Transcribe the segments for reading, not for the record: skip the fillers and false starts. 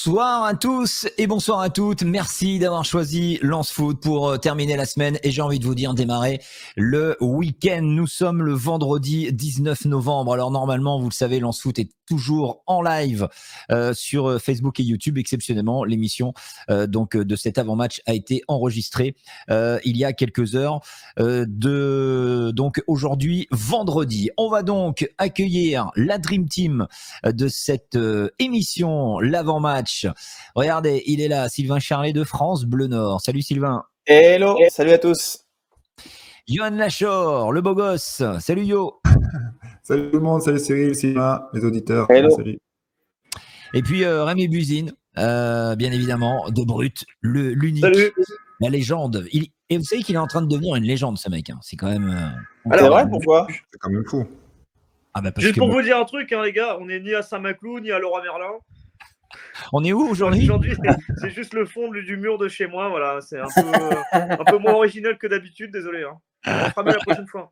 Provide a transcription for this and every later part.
Bonsoir à tous et bonsoir à toutes. Merci d'avoir choisi Lance Foot pour terminer la semaine et j'ai envie de vous dire démarrer le week-end. Nous sommes le vendredi 19 novembre. Alors normalement, vous le savez, Lance Foot est toujours en live sur Facebook et YouTube. Exceptionnellement, l'émission de cet avant-match a été enregistrée il y a quelques heures. Donc aujourd'hui, vendredi, on va donc accueillir la Dream Team de cette émission, l'avant-match. Regardez, il est là, Sylvain Charlet de France Bleu Nord. Salut Sylvain. Hello, salut à tous. Johan Lachor, le beau gosse. Salut Yo. Salut tout le monde, salut Cyril, Sylvain, les auditeurs. Hello. Salut. Et puis Rémi Buzine, bien évidemment, de Brut, l'unique, Salut. la légende. Et vous savez qu'il est en train de devenir une légende, ce mec. Hein. C'est quand même... Alors, vrai, pourquoi ? C'est quand même fou. Ah bah parce Juste que pour vous dire un truc, hein, les gars, on n'est ni à Saint-Maclou, ni à Leroy Merlin. on est où aujourd'hui ? Aujourd'hui, c'est juste le fond du mur de chez moi. Voilà, c'est un peu moins original que d'habitude, désolé. Hein. On fera mieux la prochaine fois.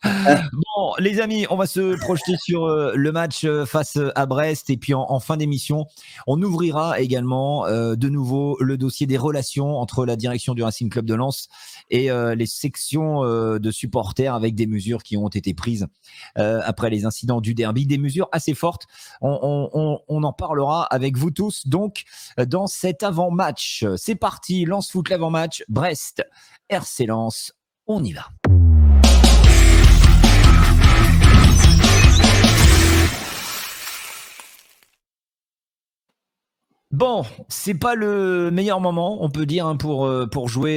Bon, les amis, on va se projeter sur le match face à Brest et puis en fin d'émission, on ouvrira également de nouveau le dossier des relations entre la direction du Racing Club de Lens et les sections de supporters avec des mesures qui ont été prises après les incidents du derby, des mesures assez fortes. On en parlera avec vous tous donc dans cet avant-match. C'est parti, Lens Foot l'avant-match, Brest, RC Lens, on y va. Bon, c'est pas le meilleur moment, on peut dire, hein, pour jouer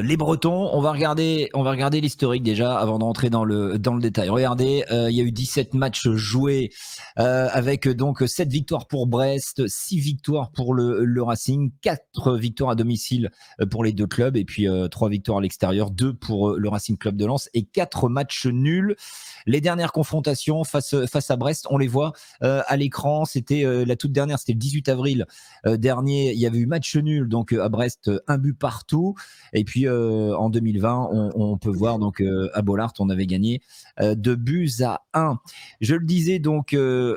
les Bretons. On va regarder l'historique déjà avant de rentrer dans le détail. Regardez, il y a eu 17 matchs joués avec donc 7 victoires pour Brest, 6 victoires pour le Racing, 4 victoires à domicile pour les deux clubs et puis 3 victoires à l'extérieur, 2 pour le Racing Club de Lens et 4 matchs nuls. Les dernières confrontations face à Brest, on les voit à l'écran. C'était la toute dernière, c'était le 18 avril dernier. Il y avait eu match nul donc à Brest, un but partout. Et puis en 2020, on peut voir donc à Bollaert, on avait gagné 2 buts à 1. Je le disais donc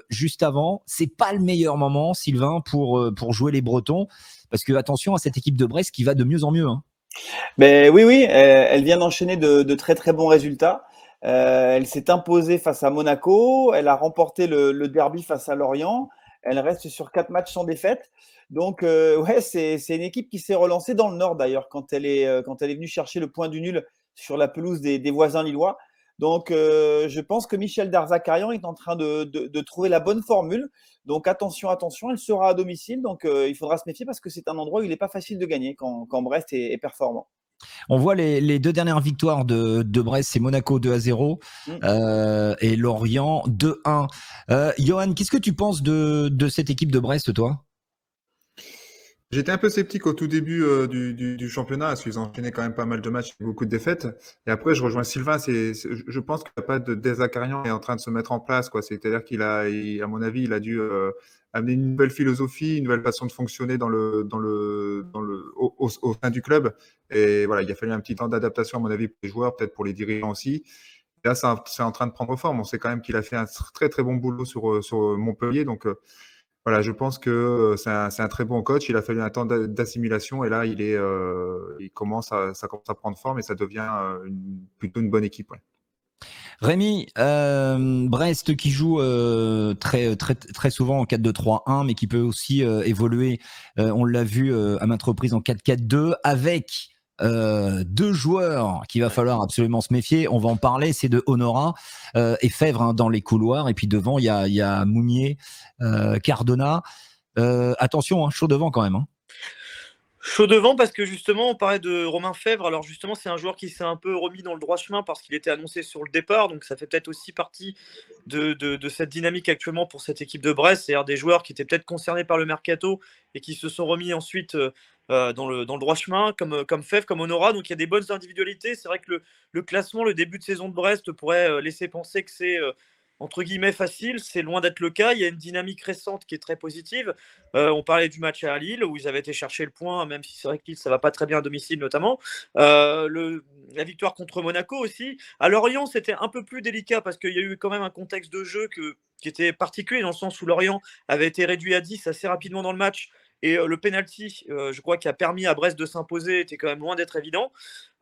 juste avant, c'est pas le meilleur moment, Sylvain, pour jouer les Bretons, parce que attention à cette équipe de Brest qui va de mieux en mieux. Hein. Ben oui, elle vient d'enchaîner de très très bons résultats. Elle s'est imposée face à Monaco, elle a remporté le derby face à Lorient, elle reste sur 4 matchs sans défaite. Donc ouais, c'est une équipe qui s'est relancée dans le Nord d'ailleurs quand elle est venue chercher le point du nul sur la pelouse des voisins lillois. Donc je pense que Michel Darzacarian est en train de trouver la bonne formule. Donc attention, elle sera à domicile, donc il faudra se méfier parce que c'est un endroit où il n'est pas facile de gagner quand Brest est performant. On voit les 2 dernières victoires de Brest, c'est Monaco 2-0 et Lorient 2-1. Johan, qu'est-ce que tu penses de cette équipe de Brest, toi ? J'étais un peu sceptique au tout début du championnat, parce qu'ils ont enchaîné quand même pas mal de matchs et beaucoup de défaites. Et après, je rejoins Sylvain. Je pense qu'il n'y a pas de Desacarian est en train de se mettre en place, quoi. C'est-à-dire à mon avis, il a dû amener une nouvelle philosophie, une nouvelle façon de fonctionner au sein du club. Et voilà, il a fallu un petit temps d'adaptation, à mon avis, pour les joueurs, peut-être pour les dirigeants aussi. Là, c'est en train de prendre forme. On sait quand même qu'il a fait un très très bon boulot sur Montpellier, donc. Voilà, je pense que c'est un très bon coach. Il a fallu un temps d'assimilation et là, ça commence à prendre forme et ça devient plutôt une bonne équipe. Ouais. Rémi, Brest qui joue très, très, très souvent en 4-2-3-1, mais qui peut aussi évoluer, on l'a vu à maintes reprises en 4-4-2, avec 2 joueurs qu'il va falloir absolument se méfier. On va en parler, c'est de Honora et Fèvre hein, dans les couloirs. Et puis devant, il y a Mounier, Cardona. Attention, hein, chaud devant quand même. Hein. Chaud devant parce que justement, on parlait de Romain Fèvre. Alors justement, c'est un joueur qui s'est un peu remis dans le droit chemin parce qu'il était annoncé sur le départ. Donc ça fait peut-être aussi partie de cette dynamique actuellement pour cette équipe de Brest. C'est-à-dire des joueurs qui étaient peut-être concernés par le mercato et qui se sont remis ensuite dans le droit chemin, comme Fèvre, comme Honora. Donc il y a des bonnes individualités. C'est vrai que le classement, le début de saison de Brest pourrait laisser penser que c'est entre guillemets facile, c'est loin d'être le cas. Il y a une dynamique récente qui est très positive. On parlait du match à Lille où ils avaient été chercher le point, même si c'est vrai que Lille ça va pas très bien à domicile notamment. La victoire contre Monaco aussi. À Lorient, c'était un peu plus délicat parce qu'il y a eu quand même un contexte de jeu qui était particulier dans le sens où Lorient avait été réduit à 10 assez rapidement dans le match. Et le penalty, je crois, qui a permis à Brest de s'imposer, était quand même loin d'être évident.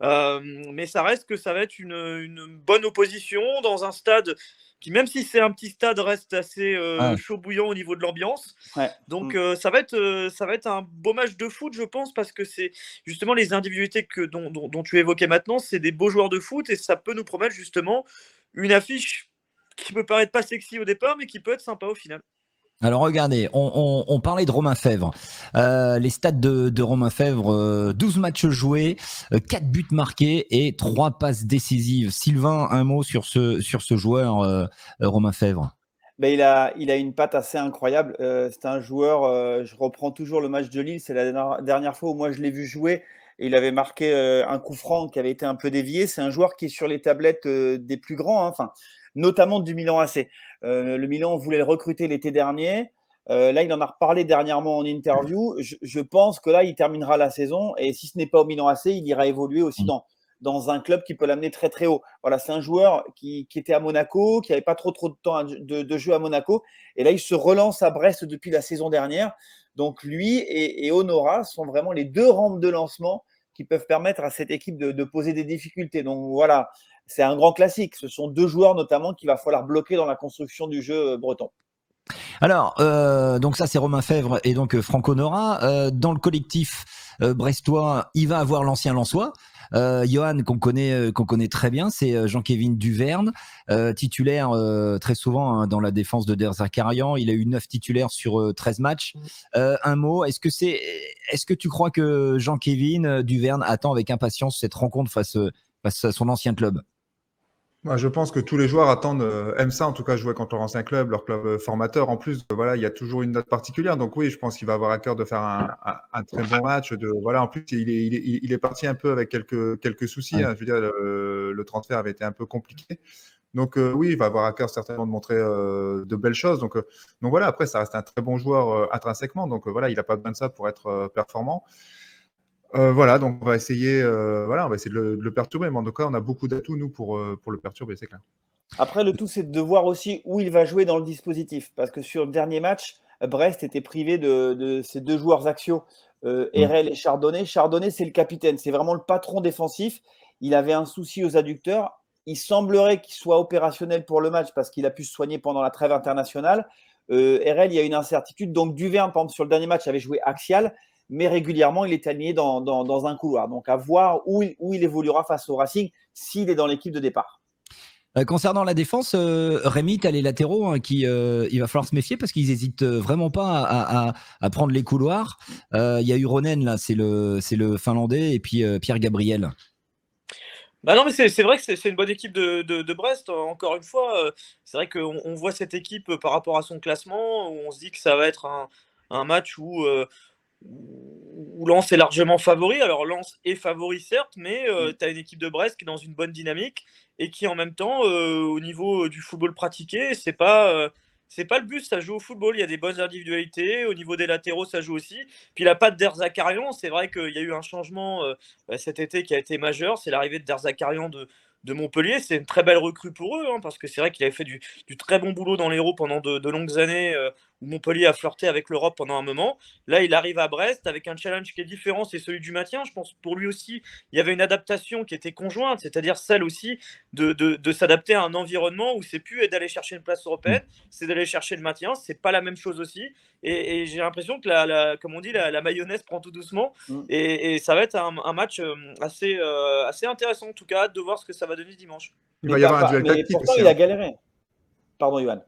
Mais ça reste que ça va être une bonne opposition dans un stade qui, même si c'est un petit stade, reste assez chaud bouillant au niveau de l'ambiance. Ouais. Donc ça va être un beau match de foot, je pense, parce que c'est justement les individualités dont tu évoquais maintenant, c'est des beaux joueurs de foot et ça peut nous promettre justement une affiche qui peut paraître pas sexy au départ, mais qui peut être sympa au final. Alors regardez, on parlait de Romain Fèvre. Les stats de Romain Fèvre, 12 matchs joués, 4 buts marqués et 3 passes décisives. Sylvain, un mot sur ce joueur, Romain Fèvre. Ben, il a une patte assez incroyable. C'est un joueur, je reprends toujours le match de Lille, c'est la dernière fois où moi je l'ai vu jouer. Et il avait marqué un coup franc qui avait été un peu dévié. C'est un joueur qui est sur les tablettes des plus grands, hein, enfin, notamment du Milan AC. Le Milan voulait le recruter l'été dernier. Là, il en a reparlé dernièrement en interview. Je pense que là, il terminera la saison. Et si ce n'est pas au Milan AC, il ira évoluer aussi dans un club qui peut l'amener très très haut. Voilà, c'est un joueur qui était à Monaco, qui n'avait pas trop de temps de jeu à Monaco. Et là, il se relance à Brest depuis la saison dernière. Donc lui et Honora sont vraiment les deux rampes de lancement qui peuvent permettre à cette équipe de poser des difficultés. Donc voilà, c'est un grand classique. Ce sont deux joueurs notamment qu'il va falloir bloquer dans la construction du jeu breton. Alors, donc ça c'est Romain Fèvre et donc Franck Honora. Dans le collectif brestois, il va avoir l'ancien Lensois. Johan qu'on connaît très bien, c'est Jean-Kévin Duverne, titulaire très souvent dans la défense de Der Zakarian. Il a eu 9 titulaires sur 13 matchs. Un mot, est-ce que tu crois que Jean-Kévin Duverne attend avec impatience cette rencontre face à son ancien club? Moi, je pense que tous les joueurs aiment ça, en tout cas, jouer contre leur ancien club, leur club formateur. En plus, voilà, il y a toujours une note particulière. Donc oui, je pense qu'il va avoir à cœur de faire un très bon match. Voilà, en plus, il est parti un peu avec quelques soucis. Hein. Je veux dire, le transfert avait été un peu compliqué. Donc oui, il va avoir à cœur certainement de montrer de belles choses. Donc voilà, après, ça reste un très bon joueur intrinsèquement. Donc voilà, il n'a pas besoin de ça pour être performant. Voilà, donc on va essayer de le perturber. Mais en tout cas, on a beaucoup d'atouts, nous, pour le perturber, c'est clair. Après, le tout, c'est de voir aussi où il va jouer dans le dispositif. Parce que sur le dernier match, Brest était privé de ses deux joueurs axiaux, Herel et Chardonnay. Chardonnay, c'est le capitaine. C'est vraiment le patron défensif. Il avait un souci aux adducteurs. Il semblerait qu'il soit opérationnel pour le match parce qu'il a pu se soigner pendant la trêve internationale. Herel, il y a une incertitude. Donc, Duverne, par exemple, sur le dernier match, avait joué axial. Mais régulièrement, il est aligné dans un couloir. Donc, à voir où il évoluera face au Racing s'il est dans l'équipe de départ. Concernant la défense, Rémi, tu as les latéraux il va falloir se méfier parce qu'ils n'hésitent vraiment pas à prendre les couloirs. Il y a eu Ronen, là, c'est le Finlandais, et puis Pierre Gabriel. Bah non, mais c'est vrai que c'est une bonne équipe de Brest. Encore une fois, c'est vrai qu'on voit cette équipe par rapport à son classement, où on se dit que ça va être un match où Lens est largement favori. Alors Lens est favori certes, mais tu as une équipe de Brest qui est dans une bonne dynamique et qui en même temps, au niveau du football pratiqué, c'est pas le but, ça joue au football. Il y a des bonnes individualités. Au niveau des latéraux, ça joue aussi. Puis la patte d'Der Zakarian, c'est vrai qu'il y a eu un changement cet été qui a été majeur. C'est l'arrivée de Der Zakarian de Montpellier. C'est une très belle recrue pour eux, hein, parce que c'est vrai qu'il avait fait du très bon boulot dans l'Hérault pendant de longues années, où Montpellier a flirté avec l'Europe pendant un moment. Là, il arrive à Brest avec un challenge qui est différent, c'est celui du maintien. Je pense pour lui aussi, il y avait une adaptation qui était conjointe, c'est-à-dire celle aussi de s'adapter à un environnement où c'est plus d'aller chercher une place européenne, c'est d'aller chercher le maintien. C'est pas la même chose aussi. Et j'ai l'impression que comme on dit, la mayonnaise prend tout doucement. Et ça va être un match assez intéressant en tout cas, hâte de voir ce que ça va donner dimanche. Il va y avoir un duel tactique pourtant, aussi. Il a galéré. Pardon, Johan.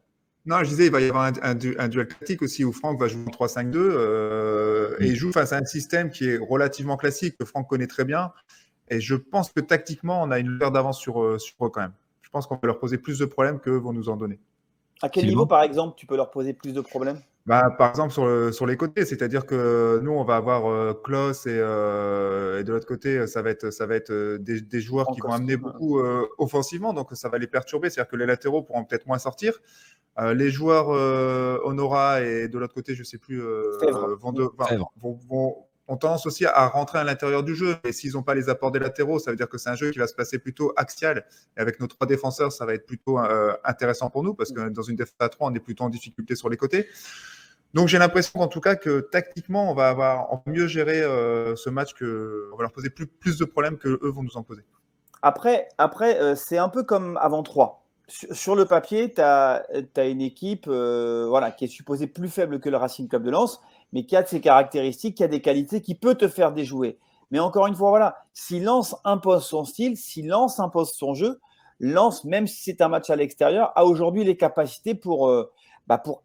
Non, je disais, il va y avoir un duel tactique aussi où Franck va jouer en 3-5-2 et il joue face à un système qui est relativement classique, que Franck connaît très bien. Et je pense que tactiquement, on a une lueur d'avance sur eux quand même. Je pense qu'on va leur poser plus de problèmes qu'eux vont nous en donner. À quel niveau, par exemple, tu peux leur poser plus de problèmes? Par exemple, sur les côtés, c'est-à-dire que nous, on va avoir Klose et de l'autre côté, ça va être des joueurs qui vont amener beaucoup offensivement, donc ça va les perturber. C'est-à-dire que les latéraux pourront peut-être moins sortir. Les joueurs Honora et de l'autre côté, je ne sais plus, ont tendance aussi à rentrer à l'intérieur du jeu. Et s'ils n'ont pas les apports des latéraux, ça veut dire que c'est un jeu qui va se passer plutôt axial. Et avec nos 3 défenseurs, ça va être plutôt intéressant pour nous parce que dans une défense à 3, on est plutôt en difficulté sur les côtés. Donc j'ai l'impression en tout cas que tactiquement, on va mieux gérer ce match, on va leur poser plus de problèmes qu'eux vont nous en poser. Après c'est un peu comme avant 3. Sur le papier, tu as une équipe qui est supposée plus faible que le Racing Club de Lens, mais qui a de ses caractéristiques, qui a des qualités, qui peut te faire déjouer. Mais encore une fois, si Lens impose son style, si Lens impose son jeu, Lens, même si c'est un match à l'extérieur, a aujourd'hui les capacités pour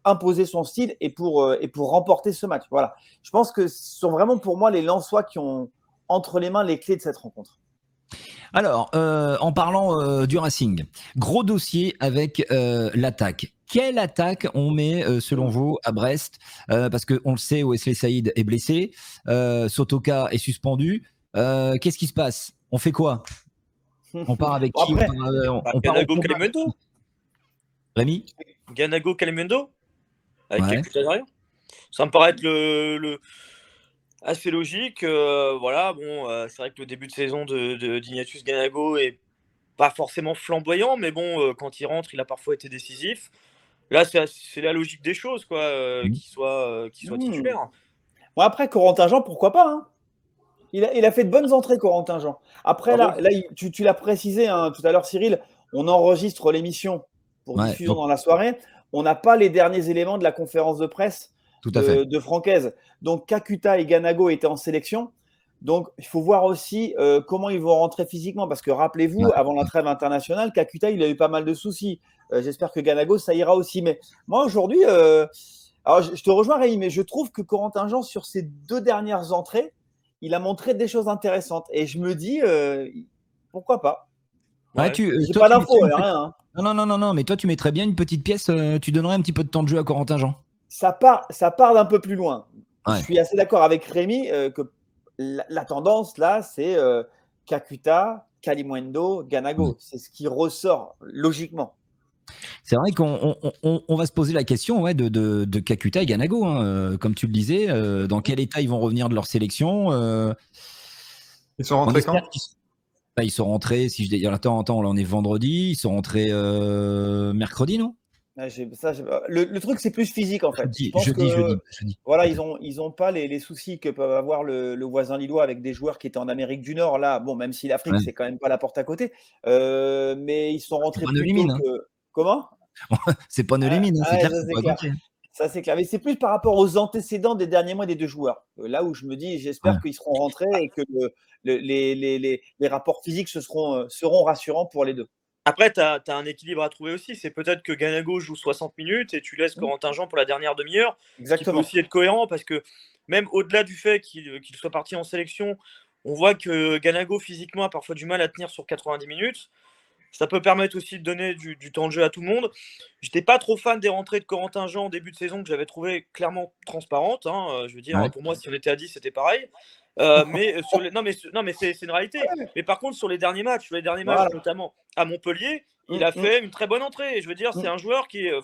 imposer son style et pour remporter ce match. Voilà. Je pense que ce sont vraiment pour moi les Lensois qui ont entre les mains les clés de cette rencontre. Alors, en parlant du Racing, gros dossier avec l'attaque. Quelle attaque on met, selon vous, à Brest parce qu'on le sait, Wesley Saïd est blessé, Sotoka est suspendu. Qu'est-ce qui se passe? On fait quoi? On part avec qui? Ganago Kalimundo. Rémi? Ganago Kalimundo avec Kakuta derrière. Ça me paraît être le assez logique. C'est vrai que le début de saison d'Ignatius Ganago est pas forcément flamboyant, mais quand il rentre, il a parfois été décisif. Là, c'est la logique des choses, quoi, qu'il soit titulaire. Bon, après, Corentin Jean, pourquoi pas, hein. Il a fait de bonnes entrées, Corentin Jean. Après, tu l'as précisé tout à l'heure, Cyril, on enregistre l'émission pour diffusion dans la soirée. On n'a pas les derniers éléments de la conférence de presse de Francaise. Donc, Kakuta et Ganago étaient en sélection. Donc, il faut voir aussi comment ils vont rentrer physiquement. Parce que rappelez-vous, avant la trêve internationale, Kakuta, il a eu pas mal de soucis. J'espère que Ganago, ça ira aussi. Mais moi, aujourd'hui, alors je te rejoins, Rémi, mais je trouve que Corentin Jean, sur ses 2 dernières entrées, il a montré des choses intéressantes. Et je me dis, pourquoi pas? J'ai pas d'infos, rien. Non, mais toi, tu mettrais bien une petite pièce, tu donnerais un petit peu de temps de jeu à Corentin Jean. Ça part d'un peu plus loin. Je suis assez d'accord avec Rémi que la tendance, là, c'est Kakuta, Kalimundo, Ganago. C'est ce qui ressort logiquement. C'est vrai qu'on va se poser la question de Kakuta et Ganago. Comme tu le disais, dans quel état ils vont revenir de leur sélection Ils sont rentrés quand? Ils sont rentrés, si je dis, attends, là on est vendredi, ils sont rentrés mercredi, non? Le truc, c'est plus physique en fait. Jeudi. Voilà, ils ont pas les soucis que peuvent avoir le voisin lillois avec des joueurs qui étaient en Amérique du Nord. Là, bon, même si l'Afrique, c'est quand même pas la porte à côté. Mais ils sont rentrés plus tôt que… Comment? C'est pas Neulémine, c'est clair. Ça, c'est clair. Mais c'est plus par rapport aux antécédents des derniers mois des 2 joueurs. Là où je me dis, j'espère qu'ils seront rentrés et que les rapports physiques seront rassurants pour les 2. Après, tu as un équilibre à trouver aussi. C'est peut-être que Ganago joue 60 minutes et tu laisses Corentin Jean pour la dernière demi-heure. Exactement. Il peut aussi être cohérent parce que même au-delà du fait qu'il soit parti en sélection, on voit que Ganago, physiquement, a parfois du mal à tenir sur 90 minutes. Ça peut permettre aussi de donner du temps de jeu à tout le monde. Je n'étais pas trop fan des rentrées de Corentin Jean en début de saison que j'avais trouvé clairement transparentes. Je veux dire, pour moi, si on était à 10, c'était pareil. Mais c'est une réalité. Mais par contre, sur les derniers matchs, notamment à Montpellier, il a fait une très bonne entrée. Je veux dire, c'est un joueur qui est,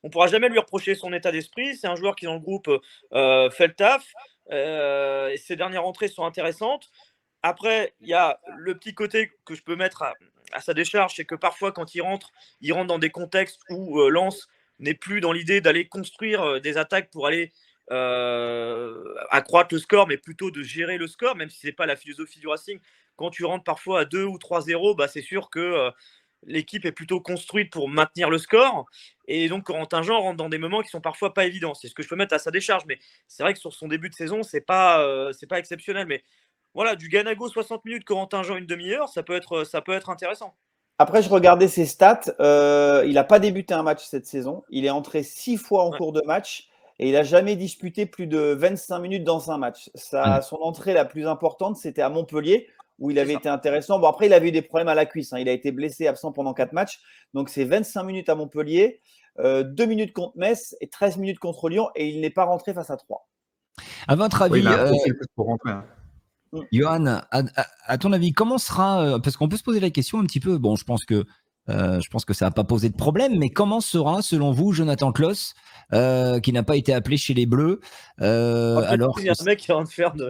on pourra jamais lui reprocher son état d'esprit. C'est un joueur qui dans le groupe fait le taf. Et ses dernières entrées sont intéressantes. Après, il y a le petit côté que je peux mettre à sa décharge, c'est que parfois, quand il rentre dans des contextes où Lens n'est plus dans l'idée d'aller construire des attaques pour aller accroître le score, mais plutôt de gérer le score, même si ce n'est pas la philosophie du Racing. Quand tu rentres parfois à 2 ou 3-0, c'est sûr que l'équipe est plutôt construite pour maintenir le score. Et donc, Corentin Jean rentre dans des moments qui sont parfois pas évidents. C'est ce que je peux mettre à sa décharge. Mais c'est vrai que sur son début de saison, c'est pas exceptionnel. Mais voilà, du Ganago 60 minutes, Corentin Jean une demi-heure, ça peut être intéressant. Après, je regardais ses stats. Il n'a pas débuté un match cette saison. Il est entré 6 fois en cours de match et il n'a jamais disputé plus de 25 minutes dans un match. Son entrée la plus importante, c'était à Montpellier où il avait été intéressant. Bon, après, il avait eu des problèmes à la cuisse. Il a été blessé, absent pendant 4 matchs. Donc, c'est 25 minutes à Montpellier. 2 minutes contre Metz et 13 minutes contre Lyon, et il n'est pas rentré face à 3. À votre Oui, avis, il a un profil plus pour rentrer. Johan, à ton avis, comment sera, parce qu'on peut se poser la question un petit peu, bon, je pense que ça n'a pas posé de problème, mais comment sera, selon vous, Jonathan Klaus, qui n'a pas été appelé chez les Bleus, alors il y a un mec qui est en train de faire du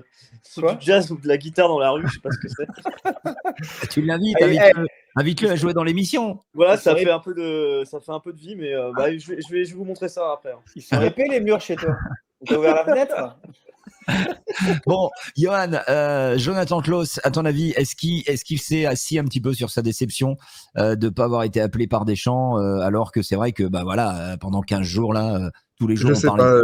jazz ou de la guitare dans la rue, je sais pas ce que c'est. tu l'invites, invite-le à jouer dans l'émission. Voilà, ça fait un peu de vie, mais je vais vous montrer ça après. Ils sont épais les murs chez toi. Tu as ouvert la fenêtre? Bon, Johan, Jonathan Klaus, à ton avis, est-ce qu'il s'est assis un petit peu sur sa déception de ne pas avoir été appelé par Deschamps, alors que c'est vrai que pendant 15 jours là, tous les jours Je sais pas.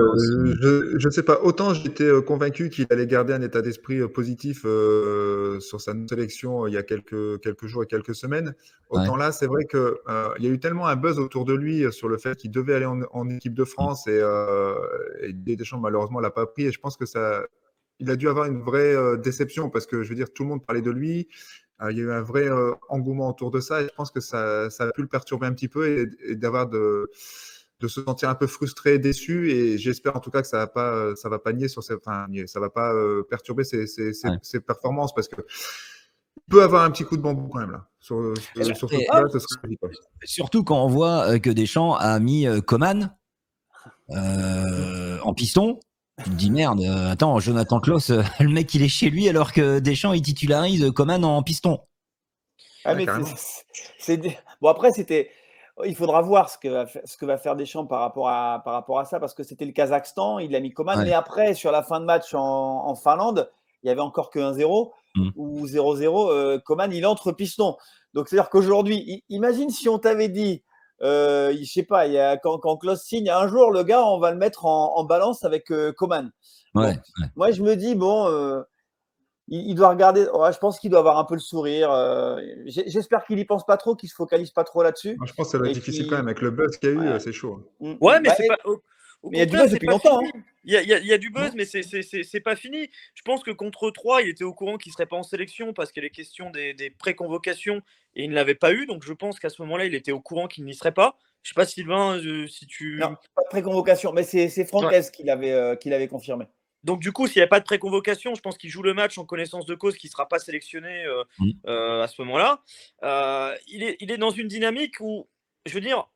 Je sais pas. Autant j'étais convaincu qu'il allait garder un état d'esprit positif sur sa sélection il y a quelques jours et quelques semaines. Autant là, c'est vrai que il y a eu tellement un buzz autour de lui sur le fait qu'il devait aller en équipe de France et Deschamps malheureusement l'a pas pris. Et je pense que il a dû avoir une vraie déception parce que je veux dire tout le monde parlait de lui. Il y a eu un vrai engouement autour de ça et je pense que ça a pu le perturber un petit peu et d'avoir de se sentir un peu frustré, déçu, et j'espère en tout cas que ça va pas nier sur ça va pas perturber ses performances parce que il peut avoir un petit coup de bambou quand même là sur ce truc-là, ce serait ridicule. Surtout quand on voit que Deschamps a mis Coman en piston. Tu te dis merde, attends, Jonathan Klaus, le mec il est chez lui alors que Deschamps il titularise Coman en piston. Mais bon, après il faudra voir ce que va faire Deschamps par rapport à ça, parce que c'était le Kazakhstan, il a mis Coman, mais après, sur la fin de match en Finlande, il n'y avait encore que 1-0 ou 0-0, Coman, il entre piston. Donc, c'est-à-dire qu'aujourd'hui, imagine si on t'avait dit, je sais pas, quand Klaus signe, un jour, le gars, on va le mettre en balance avec Coman. Moi, je me dis, bon... il doit regarder, je pense qu'il doit avoir un peu le sourire. J'espère qu'il y pense pas trop, qu'il se focalise pas trop là-dessus. Je pense que ça va être difficile quand même avec le buzz qu'il y a eu, c'est chaud. Ouais, mais c'est pas. Mais il y a du buzz depuis longtemps. Il y a du buzz, mais c'est pas fini. Je pense que contre 3, il était au courant qu'il serait pas en sélection parce qu'il y a les questions des pré-convocations et il ne l'avait pas eu. Donc je pense qu'à ce moment-là, il était au courant qu'il n'y serait pas. Je sais pas, Sylvain, si tu. Non, pas de pré-convocation, mais c'est Francaise qui l'avait confirmé. Donc du coup, s'il n'y a pas de pré-convocation, je pense qu'il joue le match en connaissance de cause, qu'il ne sera pas sélectionné à ce moment-là. Il est dans une dynamique où, je veux dire,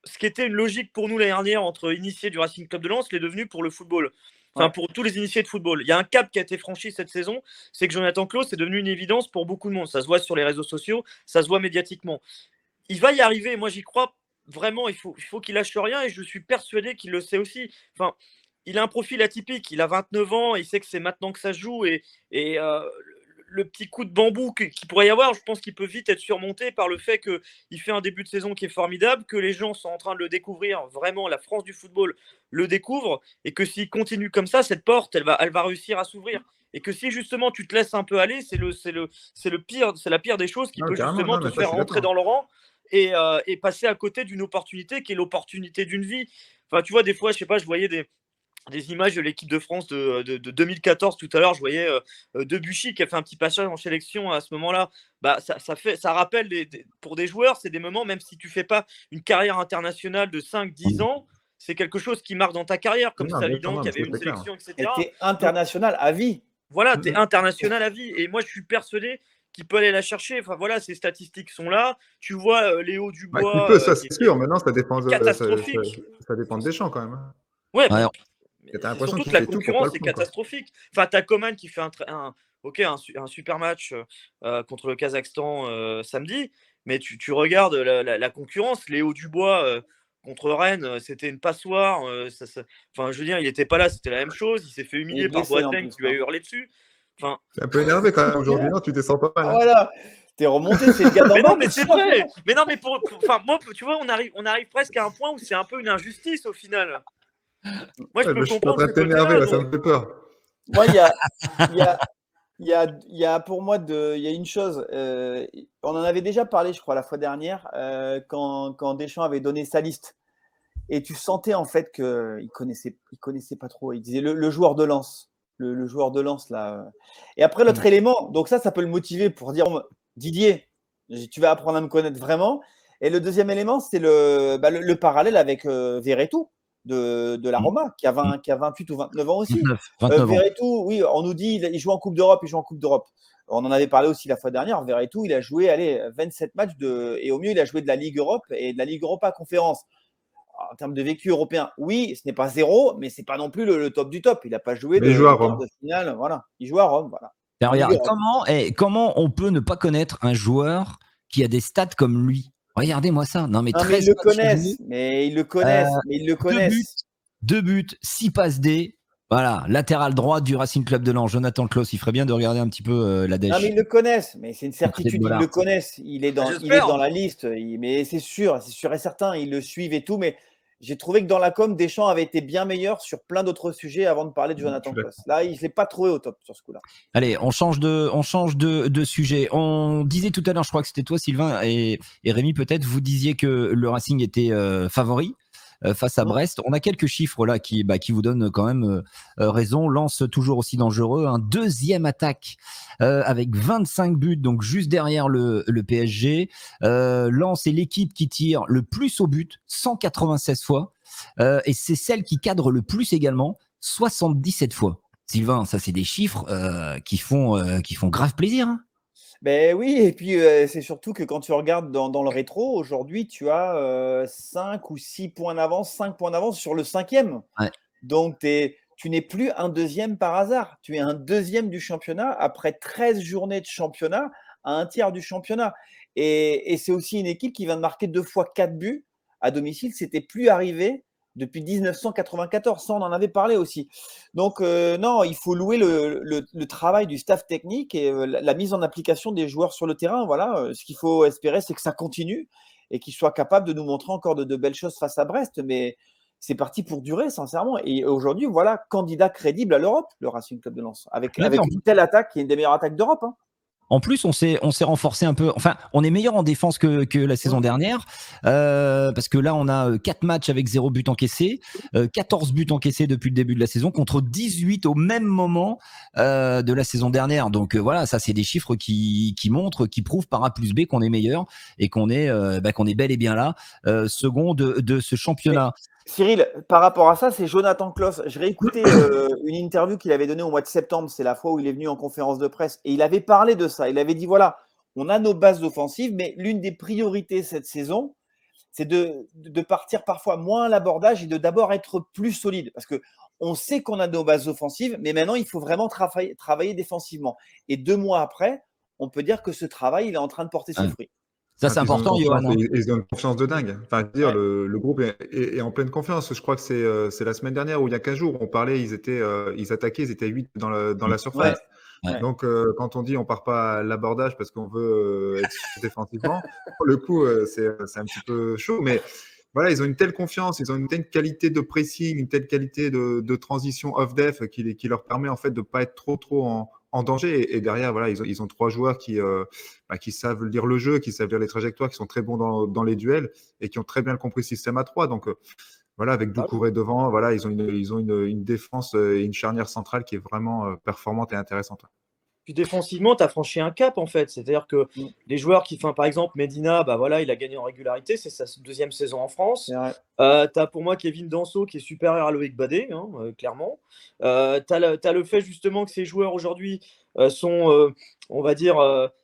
ce qui était une logique pour nous l'année dernière entre initiés du Racing Club de Lens, l'est devenu pour le football. Enfin, pour tous les initiés de football. Il y a un cap qui a été franchi cette saison, c'est que Jonathan Klaus est devenu une évidence pour beaucoup de monde. Ça se voit sur les réseaux sociaux, ça se voit médiatiquement. Il va y arriver, moi j'y crois vraiment, il faut qu'il lâche rien et je suis persuadé qu'il le sait aussi. Enfin, il a un profil atypique, il a 29 ans, il sait que c'est maintenant que ça se joue et le petit coup de bambou qu'il pourrait y avoir, je pense qu'il peut vite être surmonté par le fait qu'il fait un début de saison qui est formidable, que les gens sont en train de le découvrir, vraiment la France du football le découvre et que s'il continue comme ça, cette porte, elle va réussir à s'ouvrir. Et que si justement tu te laisses un peu aller, c'est la pire des choses qui peut justement te faire rentrer dans le rang et passer à côté d'une opportunité qui est l'opportunité d'une vie. Enfin, tu vois, des fois, je sais pas, je voyais des images de l'équipe de France de 2014 tout à l'heure. Je voyais Debuchy qui a fait un petit passage en sélection à ce moment-là. Ça rappelle pour des joueurs, c'est des moments, même si tu fais pas une carrière internationale de 5-10 ans, c'est quelque chose qui marque dans ta carrière, comme Salidan qui avait une sélection, etc. Et t'es international à vie. Voilà, t'es international à vie. Et moi, je suis persuadé qu'il peut aller la chercher. Enfin voilà, ces statistiques sont là. Tu vois Léo Dubois. Ça c'est sûr. Maintenant, ça dépend. Catastrophique. Ça dépend de Deschamps quand même. Ouais. Surtout que la concurrence est catastrophique. Enfin, t'as Coman qui fait un super match contre le Kazakhstan samedi, mais tu regardes la concurrence. Léo Dubois contre Rennes, c'était une passoire. Enfin, je veux dire, il n'était pas là, c'était la même chose. Il s'est fait humilier par Boateng qui lui a hurlé dessus. Enfin, c'est un peu énervé quand même aujourd'hui. Non, tu descends pas mal. Voilà. T'es remonté, c'est le gars d'en bas. Mais non, mais c'est vrai. Mais non, mais moi, tu vois, on arrive presque à un point où c'est un peu une injustice au final. Moi, je peux comprendre. Je suis en train de t'énerver, là, ça me fait peur. Moi, il y a pour moi il y a une chose. On en avait déjà parlé, je crois, la fois dernière, quand Deschamps avait donné sa liste. Et tu sentais en fait qu'il connaissait pas trop. Il disait le joueur de Lens. Le joueur de Lens, là. Et après, l'autre élément, donc ça peut le motiver pour dire Didier, tu vas apprendre à me connaître vraiment. Et le deuxième élément, c'est le parallèle avec Verretou de la Roma, qui a 28 ou 29 ans aussi. 29 ans. Verretou, oui, on nous dit il joue en Coupe d'Europe, On en avait parlé aussi la fois dernière. Verretou, il a joué 27 matchs et au mieux, il a joué de la Ligue Europe et de la Ligue Europa Conférence. En termes de vécu européen, oui, ce n'est pas zéro, mais c'est pas non plus le top du top. Il n'a pas joué Mais il joue à Rome. de finale. Voilà. Il joue à Rome. Voilà. Regarde, comment on peut ne pas connaître un joueur qui a des stats comme lui? Regardez-moi ça. Non, mais ils le connaissent. Mais ils le connaissent. 2 buts, 6 passes D. Voilà, latéral droit du Racing Club de Lens, Jonathan Klaus. Il ferait bien de regarder un petit peu la dèche. Non, mais ils le connaissent. Mais c'est une certitude. Ils le connaissent. Il est dans la liste. Mais c'est sûr et certain. Ils le suivent et tout. Mais j'ai trouvé que dans la com, Deschamps avait été bien meilleur sur plein d'autres sujets avant de parler de Jonathan Klaus. Là, je ne l'ai pas trouvé au top sur ce coup-là. Allez, on change de sujet. On disait tout à l'heure, je crois que c'était toi, Sylvain, et Rémi, peut-être, vous disiez que le Racing était favori face à Brest. On a quelques chiffres là qui vous donnent quand même raison. Lens toujours aussi dangereux. Un deuxième attaque avec 25 buts, donc juste derrière le PSG. Lens est l'équipe qui tire le plus au but, 196 fois. Et c'est celle qui cadre le plus également, 77 fois. Sylvain, ça c'est des chiffres qui font grave plaisir. Hein. Ben oui, et puis c'est surtout que quand tu regardes dans le rétro, aujourd'hui, tu as 5 ou 6 points d'avance, 5 points d'avance sur le 5e. Ouais. Donc, tu n'es plus un deuxième par hasard. Tu es un deuxième du championnat après 13 journées de championnat à un tiers du championnat. Et c'est aussi une équipe qui vient de marquer 2 fois 4 buts à domicile. C'était plus arrivé depuis 1994. Ça, on en avait parlé aussi. Donc, non, il faut louer le travail du staff technique et la mise en application des joueurs sur le terrain. Voilà, ce qu'il faut espérer, c'est que ça continue et qu'ils soient capables de nous montrer encore de belles choses face à Brest. Mais c'est parti pour durer, sincèrement. Et aujourd'hui, voilà, candidat crédible à l'Europe, le Racing Club de Lens, avec une telle attaque qui est une des meilleures attaques d'Europe. Hein. En plus, on s'est renforcé un peu. Enfin, on est meilleur en défense que la saison dernière, parce que là, on a 4 matchs avec 0 but encaissé, 14 buts encaissés depuis le début de la saison, contre 18 au même moment de la saison dernière. Donc voilà, ça, c'est des chiffres qui montrent, qui prouvent par A plus B qu'on est meilleur et qu'on est bel et bien là, second de ce championnat. Cyril, par rapport à ça, c'est Jonathan Klaus. Je réécoutais une interview qu'il avait donnée au mois de septembre. C'est la fois où il est venu en conférence de presse. Et il avait parlé de ça. Il avait dit, voilà, on a nos bases offensives, mais l'une des priorités cette saison, c'est de partir parfois moins à l'abordage et de d'abord être plus solide. Parce qu'on sait qu'on a nos bases offensives, mais maintenant, il faut vraiment travailler défensivement. Et 2 mois après, on peut dire que ce travail, il est en train de porter ses fruits. Ça, c'est important, Johan. Ils ont une confiance de dingue. Enfin, dire, le groupe est en pleine confiance. Je crois que c'est la semaine dernière ou il y a 15 jours, on parlait, ils attaquaient, ils étaient 8 dans la surface. Ouais. Donc, quand on dit on part pas à l'abordage parce qu'on veut être défensivement, pour le coup, c'est un petit peu chaud. Mais voilà, ils ont une telle confiance, ils ont une telle qualité de pressing, une telle qualité de transition off-def qui leur permet en fait de pas être trop en danger. Et derrière, voilà, ils ont 3 joueurs qui savent lire le jeu, qui savent lire les trajectoires, qui sont très bons dans les duels et qui ont très bien compris le système à 3. Donc, voilà, avec Doucouré devant, voilà, ils ont une défense et une charnière centrale qui est vraiment performante et intéressante. Puis défensivement, tu as franchi un cap en fait. C'est-à-dire que les joueurs par exemple, Medina, il a gagné en régularité, c'est sa 2e saison en France. Tu as pour moi Kevin Danso qui est supérieur à Loïc Badé, clairement. Tu as le fait justement que ces joueurs aujourd'hui sont, on va dire,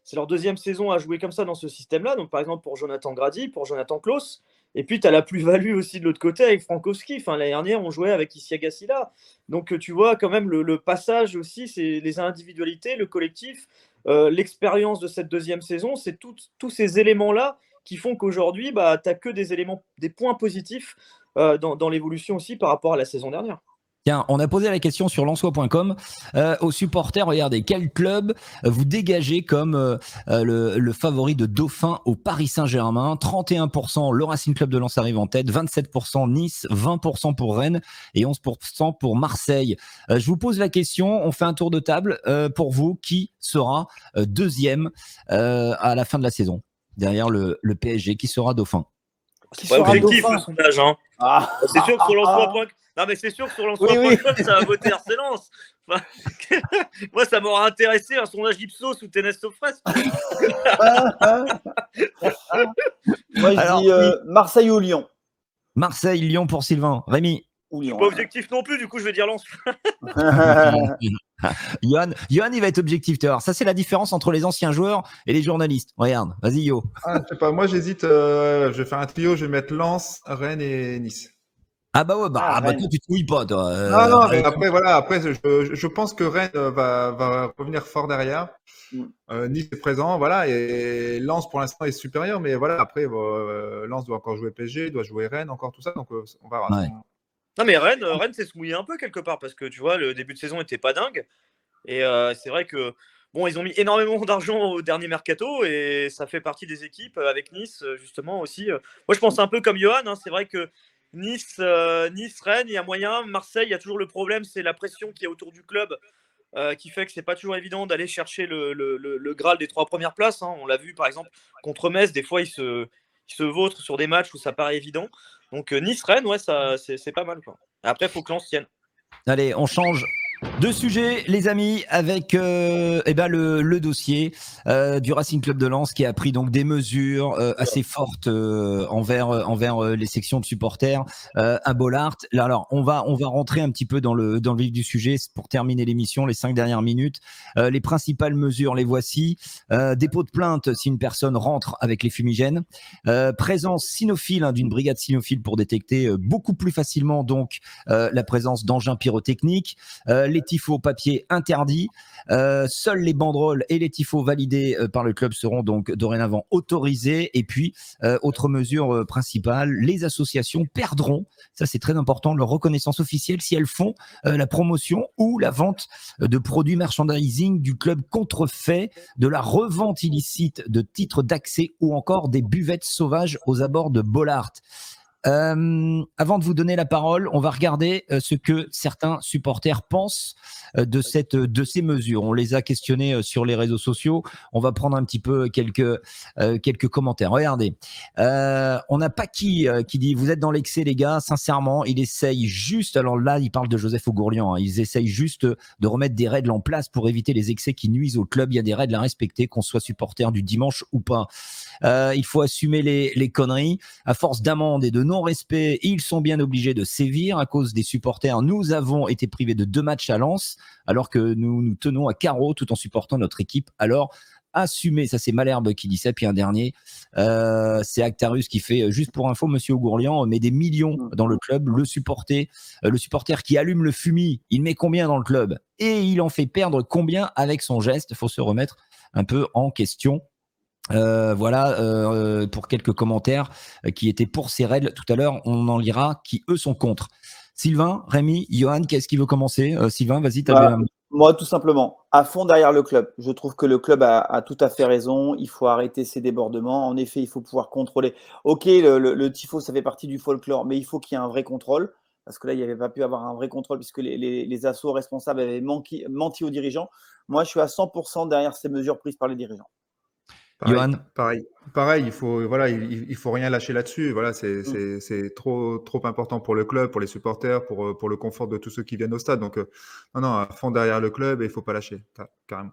c'est leur 2e saison à jouer comme ça dans ce système-là. Donc par exemple pour Jonathan Grady, pour Jonathan Klaus. Et puis, tu as la plus-value aussi de l'autre côté avec Frankowski. L'année dernière, on jouait avec Isiaga Silla. Donc, tu vois, quand même, le passage aussi, c'est les individualités, le collectif, l'expérience de cette 2e saison. C'est tous ces éléments-là qui font qu'aujourd'hui, tu n'as que des points positifs dans l'évolution aussi par rapport à la saison dernière. Tiens, on a posé la question sur lensois.com aux supporters. Regardez, quel club vous dégagez comme le favori de Dauphin au Paris Saint-Germain? 31%, le Racing Club de Lens arrive en tête, 27% Nice, 20% pour Rennes et 11% pour Marseille. Je vous pose la question, on fait un tour de table pour vous. Qui sera 2e à la fin de la saison derrière le PSG? Qui sera Dauphin? Qui C'est pas sera objectif dauphin? le sondage. Hein. Ah, C'est sûr que sur Lançois. Non, mais c'est sûr que sur Lançois.com, oui. ça va voter RC Lens. Enfin, moi, ça m'aura intéressé un sondage Ipsos ou Ténès Sofres. Moi, je Alors, dis Marseille ou Lyon. Marseille, Lyon pour Sylvain. Rémi. Ou Je suis Lyon. pas objectif non plus, du coup, je vais dire Lens. Johan, il va être objectif. Tu vas voir. Ça, c'est la différence entre les anciens joueurs et les journalistes. Regarde, vas-y, Yo. Ah, je sais pas, moi j'hésite, je vais faire un trio, je vais mettre Lens, Rennes et Nice. Ah bah ouais, bah Rennes. toi, tu te mouilles pas, toi. Non, mais après, voilà, après, je pense que Rennes va revenir fort derrière. Nice est présent, voilà, et Lens pour l'instant est supérieur, mais voilà, après, Lens doit encore jouer PSG, doit jouer Rennes, encore tout ça, donc on verra. Ouais. Non, mais Rennes c'est se mouiller un peu quelque part parce que tu vois, le début de saison était pas dingue. Et c'est vrai que bon, ils ont mis énormément d'argent au dernier mercato et ça fait partie des équipes avec Nice, justement aussi. Moi, je pense un peu comme Johan. Hein, c'est vrai que Nice, Rennes, il y a moyen. Marseille, il y a toujours le problème, c'est la pression qui est autour du club qui fait que c'est pas toujours évident d'aller chercher le Graal des 3 premières places. Hein. On l'a vu par exemple contre Metz, des fois ils se vautrent sur des matchs où ça paraît évident. Donc Nice-Rennes, ouais, ça, c'est pas mal. Quoi. Après, il faut que Lens tienne. Allez, on change de sujet, les amis, avec le dossier du Racing Club de Lens qui a pris donc des mesures assez fortes envers les sections de supporters à Bollaert. Là, alors, on va rentrer un petit peu dans le vif du sujet pour terminer l'émission, les 5 dernières minutes. Les principales mesures, les voici. Dépôt de plainte si une personne rentre avec les fumigènes. Présence cynophile d'une brigade cynophile pour détecter beaucoup plus facilement donc la présence d'engins pyrotechniques. Les tifos papier interdits. Seuls les banderoles et les tifos validés par le club seront donc dorénavant autorisés. Et puis, autre mesure principale, les associations perdront, ça c'est très important, leur reconnaissance officielle si elles font la promotion ou la vente de produits merchandising du club contrefait, de la revente illicite de titres d'accès ou encore des buvettes sauvages aux abords de Bollaert. Avant de vous donner la parole, on va regarder ce que certains supporters pensent de ces mesures. On les a questionnés sur les réseaux sociaux. On va prendre un petit peu quelques commentaires. Regardez, on n'a pas qui dit vous êtes dans l'excès les gars. Sincèrement, ils essayent juste. Alors là, il parle de Joseph Augourlian. Hein, ils essayent juste de remettre des règles en place pour éviter les excès qui nuisent au club. Il y a des règles à respecter, qu'on soit supporter du dimanche ou pas. Il faut assumer les conneries. À force d'amendes et de non-respect, ils sont bien obligés de sévir. À cause des supporters, nous avons été privés de 2 matchs à Lens, alors que nous tenons à carreau tout en supportant notre équipe. Alors, assumez. Ça, c'est Malherbe qui dit ça. Puis un dernier, c'est Actarus qui fait, juste pour info, Monsieur Augourlian met des millions dans le club. Le supporter qui allume le fumier, il met combien dans le club? Et il en fait perdre combien avec son geste? Il faut se remettre un peu en question. Voilà pour quelques commentaires qui étaient pour ces règles. Tout à l'heure, on en lira qui, eux, sont contre. Sylvain, Rémi, Johan, qu'est-ce qui veut commencer? Sylvain, vas-y, moi, tout simplement, à fond derrière le club. Je trouve que le club a tout à fait raison. Il faut arrêter ces débordements. En effet, il faut pouvoir contrôler. Ok, le tifo, ça fait partie du folklore, mais il faut qu'il y ait un vrai contrôle. Parce que là, il n'y avait pas pu avoir un vrai contrôle puisque les assos responsables avaient menti aux dirigeants. Moi, je suis à 100% derrière ces mesures prises par les dirigeants. Pareil, il faut rien lâcher là-dessus. Voilà, c'est trop important pour le club, pour les supporters, pour le confort de tous ceux qui viennent au stade. Donc, non, à fond derrière le club et il faut pas lâcher, carrément.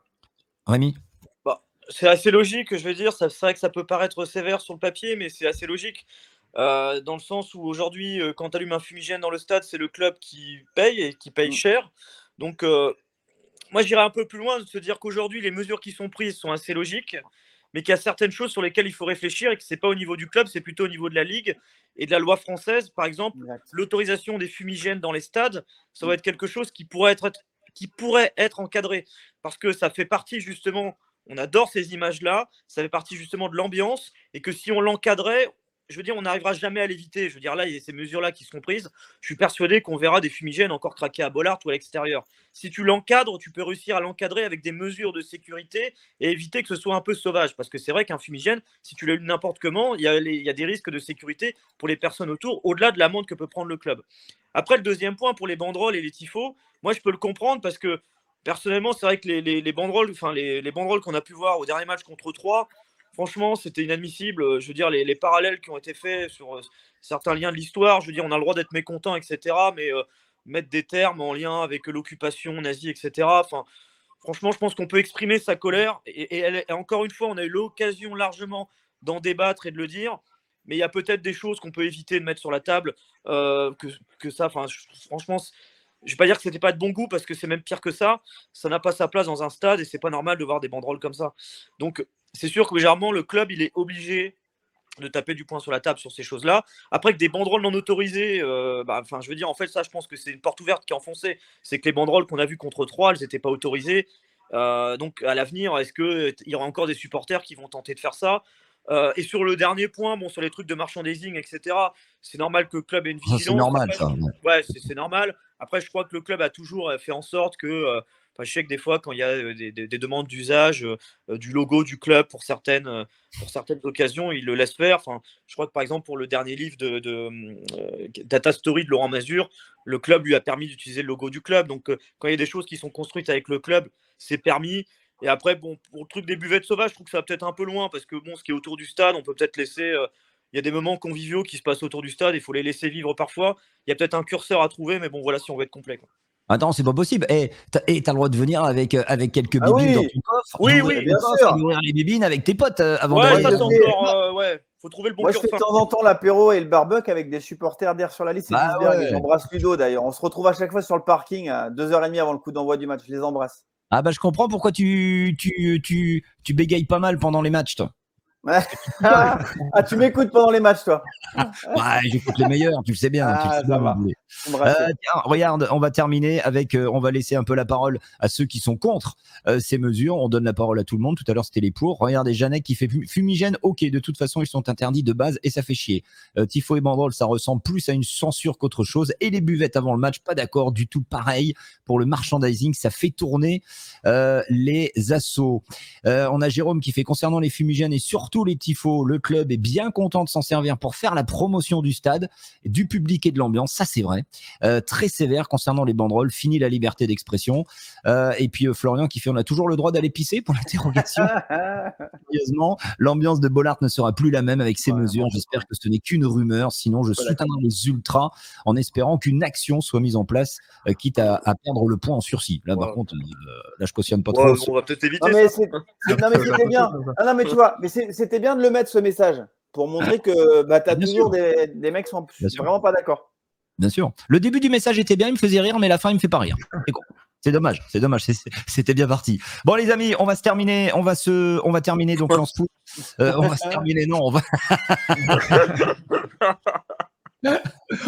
Rémi? C'est assez logique, je veux dire. C'est vrai que ça peut paraître sévère sur le papier, mais c'est assez logique. Dans le sens où aujourd'hui, quand tu allumes un fumigène dans le stade, c'est le club qui paye et qui paye cher. Donc, moi, j'irais un peu plus loin de se dire qu'aujourd'hui, les mesures qui sont prises sont assez logiques, mais qu'il y a certaines choses sur lesquelles il faut réfléchir et que ce n'est pas au niveau du club, c'est plutôt au niveau de la Ligue et de la loi française. Par exemple, l'autorisation des fumigènes dans les stades, ça va être quelque chose qui pourrait être encadré parce que ça fait partie justement, on adore ces images-là, ça fait partie justement de l'ambiance et que si on l'encadrait, je veux dire, on n'arrivera jamais à l'éviter. Je veux dire, là, il y a ces mesures-là qui seront prises. Je suis persuadé qu'on verra des fumigènes encore traqués à Bollaert ou à l'extérieur. Si tu l'encadres, tu peux réussir à l'encadrer avec des mesures de sécurité et éviter que ce soit un peu sauvage. Parce que c'est vrai qu'un fumigène, si tu l'allumes n'importe comment, il y a des risques de sécurité pour les personnes autour, au-delà de l'amende que peut prendre le club. Après, le deuxième point, pour les banderoles et les tifos, moi, je peux le comprendre parce que, personnellement, c'est vrai que les banderoles, les banderoles qu'on a pu voir au dernier match contre 3, franchement, c'était inadmissible. Je veux dire, les parallèles qui ont été faits sur certains liens de l'histoire, je veux dire, on a le droit d'être mécontent, etc. Mais mettre des termes en lien avec l'occupation nazie, etc. Enfin, franchement, je pense qu'on peut exprimer sa colère. Et encore une fois, on a eu l'occasion largement d'en débattre et de le dire. Mais il y a peut-être des choses qu'on peut éviter de mettre sur la table. Que ça, enfin, franchement, je ne vais pas dire que c'était pas de bon goût parce que c'est même pire que ça. Ça n'a pas sa place dans un stade et c'est pas normal de voir des banderoles comme ça. Donc, c'est sûr que généralement, le club, il est obligé de taper du poing sur la table sur ces choses-là. Après, que des banderoles non autorisées, je veux dire, en fait, ça, je pense que c'est une porte ouverte qui est enfoncée. C'est que les banderoles qu'on a vues contre Troyes, elles n'étaient pas autorisées. Donc, à l'avenir, est-ce qu'il y aura encore des supporters qui vont tenter de faire ça ? Et sur le dernier point, sur les trucs de merchandising, etc., c'est normal que le club ait une vigilance. Ça, c'est normal, après, ça. Ouais, c'est normal. Après, je crois que le club a toujours fait en sorte que. Je sais que des fois, quand il y a des demandes d'usage du logo du club pour certaines occasions, il le laisse faire. Enfin, je crois que par exemple, pour le dernier livre de Data Story de Laurent Mazur, le club lui a permis d'utiliser le logo du club. Donc, quand il y a des choses qui sont construites avec le club, c'est permis. Et après, pour le truc des buvettes sauvages, je trouve que ça va peut-être un peu loin parce que ce qui est autour du stade, on peut peut-être laisser. Il y a des moments conviviaux qui se passent autour du stade, il faut les laisser vivre parfois. Il y a peut-être un curseur à trouver, mais bon, voilà, si on veut être complet, quoi. Attends, c'est pas possible. T'as le droit de venir avec quelques Ah bibines oui. dans ton coffre. Oui, d'ouvrir oui, le bien coffre sûr. et d'ouvrir les bibines avec tes potes avant Ouais, d'aller. ça, c'est je encore. Faut trouver le bon Moi, je fais de curseur. temps en temps l'apéro et le barbecue avec des supporters d'Air sur la liste et Bah d'Isberg. ouais. J'embrasse Ludo d'ailleurs. On se retrouve à chaque fois sur le parking à 2h30 avant le coup d'envoi du match. Je les embrasse. Ah bah je comprends pourquoi tu bégayes pas mal pendant les matchs, toi. Ah, tu m'écoutes pendant les matchs, toi. Ouais, j'écoute les meilleurs, tu le sais bien. Ah, ça va. Boulet. Tu me rassures. Tiens, regarde, on va terminer avec, on va laisser un peu la parole à ceux qui sont contre ces mesures. On donne la parole à tout le monde. Tout à l'heure, c'était les pour. Regardez, Janek qui fait fumigène. Ok, de toute façon, ils sont interdits de base et ça fait chier. Tifo et banderole, ça ressemble plus à une censure qu'autre chose. Et les buvettes avant le match, pas d'accord du tout. Pareil pour le merchandising, ça fait tourner les assauts. On a Jérôme qui fait concernant les fumigènes et surtout les tifos, le club est bien content de s'en servir pour faire la promotion du stade, du public et de l'ambiance. Ça, c'est vrai. Très sévère concernant les banderoles. Fini la liberté d'expression. Et puis Florian qui fait on a toujours le droit d'aller pisser pour l'interrogation. Sérieusement, l'ambiance de Bollaert ne sera plus la même avec ces mesures. J'espère que ce n'est qu'une rumeur. Sinon, je soutiendrai les ultras en espérant qu'une action soit mise en place, quitte à perdre le point en sursis. Là, par contre, là, je cautionne pas trop. On va peut-être éviter Non, mais ça. non, mais c'était bien. Ah, non, mais tu vois, mais c'était bien de le mettre ce message pour montrer que tu as Bien toujours sûr. des mecs qui sont Bien sûr. vraiment pas d'accord. Bien sûr. Le début du message était bien, il me faisait rire, mais la fin, il me fait pas rire. C'est dommage. C'était bien parti. Bon, les amis, on va terminer donc lance foot. On va se terminer, non,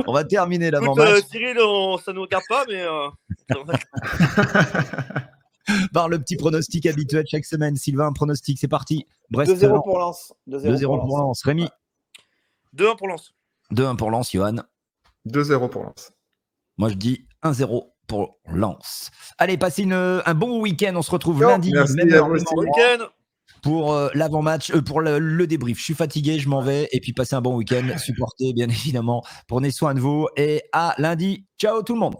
on va terminer l'avant-match Cyril, ça nous regarde pas, mais. par le petit pronostic habituel chaque semaine. Sylvain, pronostic, c'est parti. Brest, 2-0 pour Lens. 2-0 pour Lens. Rémi. 2-1 pour Lens. 2-1 pour Lens, Johan. 2-0 pour Lens. Moi, je dis 1-0 pour Lens. Allez, passez un bon week-end. On se retrouve Ciao. lundi, Merci même à heure, vous même aussi. endroit, Week-end. pour l'avant-match, pour le débrief. Je suis fatigué, je m'en vais. Et puis, passez un bon week-end. Supportez, bien évidemment. Prenez soin de vous. Et à lundi. Ciao tout le monde.